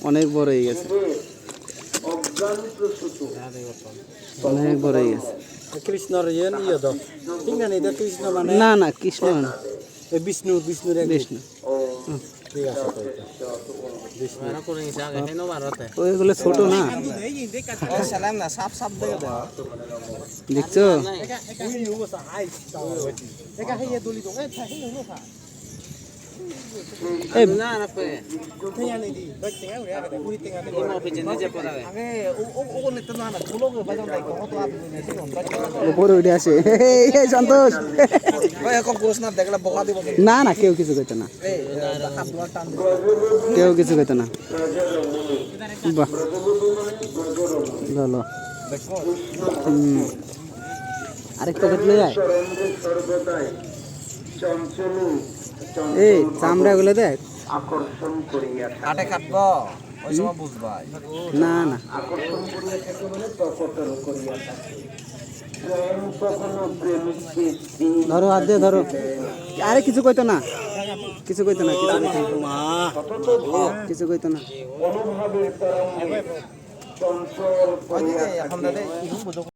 অনেক বড় হয়ে গেছে, অনেক বড় হয়ে গেছে। কৃষ্ণর ইয়ে তো ঠিক না, এটা কৃষ্ণ মানে না না কৃষ্ণ না, বিষ্ণু, বিষ্ণুর এক বিষ্ণু। ঠিক আছে তো ওইগুলো ছোট না, দেখছো? উপরে উঠে আসে এই সন্তোষ। না না কেউ কিছু করতো না, কেউ কিছু করতো না। বাহ ভালো। আরেক প্যাকেট নিয়ে যায়। এই চামড়া গুলো দেখ, আকর্ষণ করিয়া কাটে কাটবো ওই সময় বুঝবা না না আকর্ষণ করিয়া থাকে মানে প্রকটন করিয়া থাকে। প্রেম কখনো প্রেমিককে ধরো হাত দিয়ে ধরো। আরে কিছু কইতো না, কিছু কইতো না, কিছু কইতো না। অনুভবের তরঙ্গে চঞ্চল